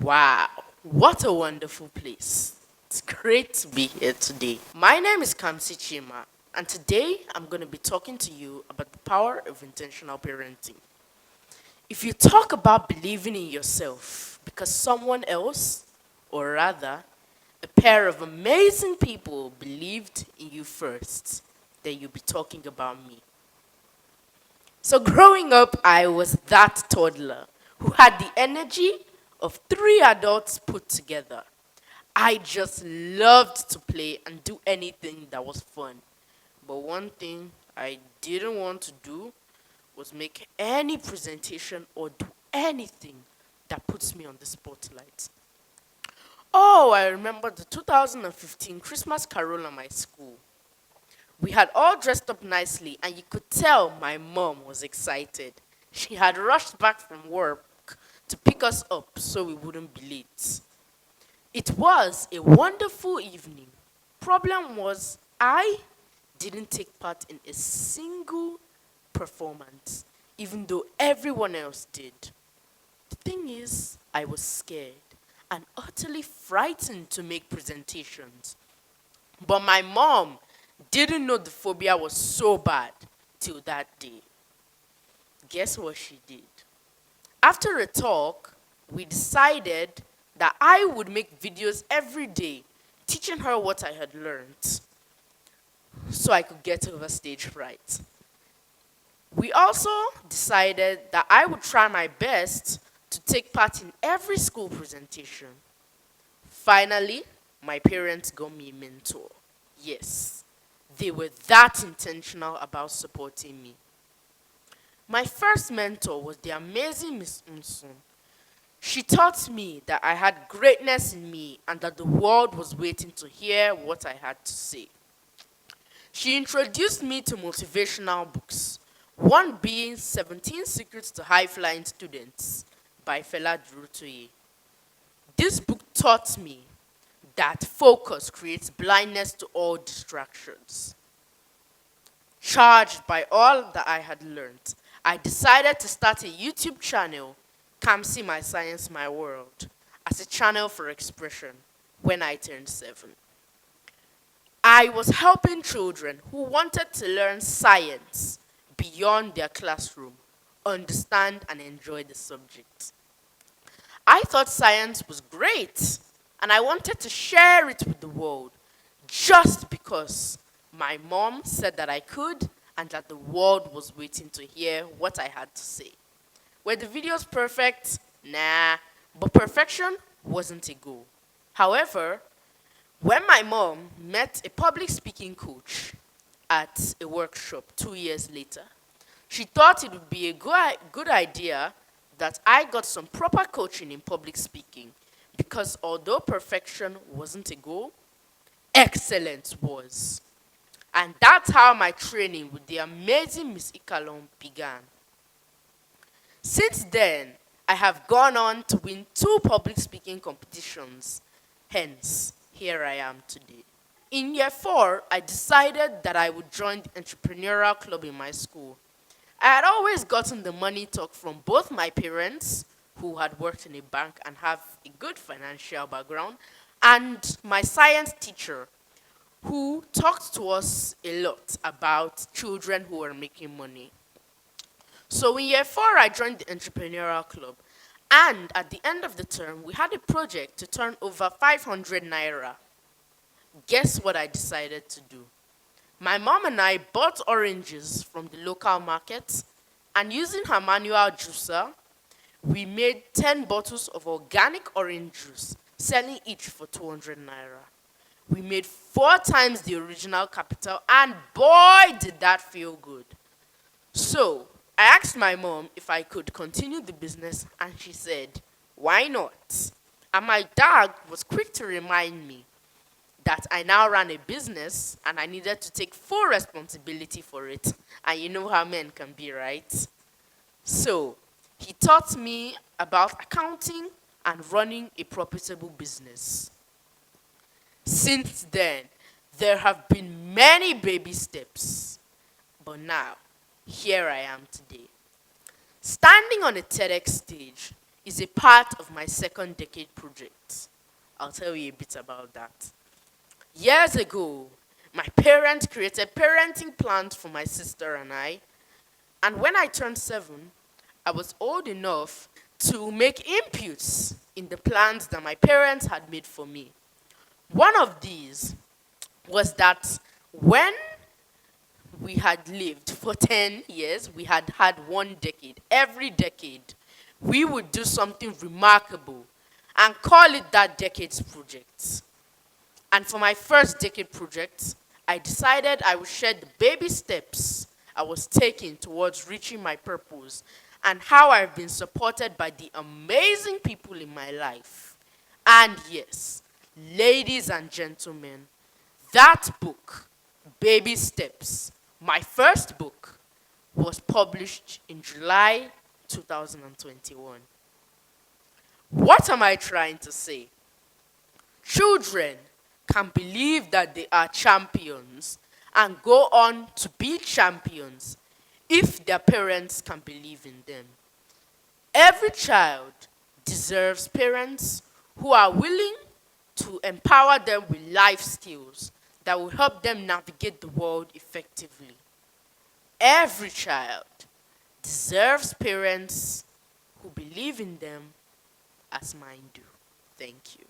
Wow, what a wonderful place. It's great to be here today. My name is Kamsy Chima, and today I'm going to be talking to you about the power of intentional parenting. If you talk about believing in yourself because someone else, or rather, a pair of amazing people believed in you first, then you'll be talking about me. So growing up, I was that toddler who had the energy of three adults put together. I just loved to play and do anything that was fun. But one thing I didn't want to do was make any presentation or do anything that puts me on the spotlight. Oh, I remember the 2015 Christmas Carol at my school. We had all dressed up nicely, and you could tell my mom was excited. She had rushed back from work to pick us up so we wouldn't be late. It was a wonderful evening. Problem was, I didn't take part in a single performance, even though everyone else did. The thing is, I was scared and utterly frightened to make presentations. But my mom didn't know the phobia was so bad till that day. Guess what she did? After a talk, we decided that I would make videos every day teaching her what I had learned so I could get over stage fright. We also decided that I would try my best to take part in every school presentation. Finally, my parents got me a mentor. Yes, they were that intentional about supporting me. My first mentor was the amazing Miss Unsun. She taught me that I had greatness in me and that the world was waiting to hear what I had to say. She introduced me to motivational books, one being 17 Secrets to High-Flying Students by Fela Durotoye. This book taught me that focus creates blindness to all distractions. Charged by all that I had learned, I decided to start a YouTube channel, Kamsi My Science My World, as a channel for expression when I turned 7. I was helping children who wanted to learn science beyond their classroom, understand and enjoy the subject. I thought science was great, and I wanted to share it with the world just because my mom said that I could and that the world was waiting to hear what I had to say. Were the videos perfect? Nah, but perfection wasn't a goal. However, when my mom met a public speaking coach at a workshop 2 years later, she thought it would be a good idea that I got some proper coaching in public speaking because although perfection wasn't a goal, excellence was. And that's how my training with the amazing Miss Ikalon began. Since then, I have gone on to win 2 public speaking competitions. Hence, here I am today. In year 4, I decided that I would join the entrepreneurial club in my school. I had always gotten the money talk from both my parents, who had worked in a bank and have a good financial background, and my science teacher, who talked to us a lot about children who were making money. So in year 4, I joined the entrepreneurial club. And at the end of the term, we had a project to turn over 500 naira. Guess what I decided to do? My mom and I bought oranges from the local market, and using her manual juicer, we made 10 bottles of organic orange juice, selling each for 200 naira. We made 4 times the original capital, and boy, did that feel good. So, I asked my mom if I could continue the business, and she said, why not? And my dad was quick to remind me that I now ran a business and I needed to take full responsibility for it. And you know how men can be, right? So, he taught me about accounting and running a profitable business. Since then, there have been many baby steps. But now, here I am today. Standing on a TEDx stage, is a part of my second decade project. I'll tell you a bit about that. Years ago, my parents created parenting plans for my sister and I, and when I turned 7, I was old enough to make inputs in the plans that my parents had made for me. One of these was that when we had lived for 10 years, we had had 1 decade. Every decade, we would do something remarkable and call it that decade's project. And for my first decade project, I decided I would share the baby steps I was taking towards reaching my purpose and how I've been supported by the amazing people in my life. And yes, ladies and gentlemen, that book, Baby Steps, my first book, was published in July 2021. What am I trying to say? Children can believe that they are champions and go on to be champions if their parents can believe in them. Every child deserves parents who are willing to empower them with life skills that will help them navigate the world effectively. Every child deserves parents who believe in them as mine do. Thank you.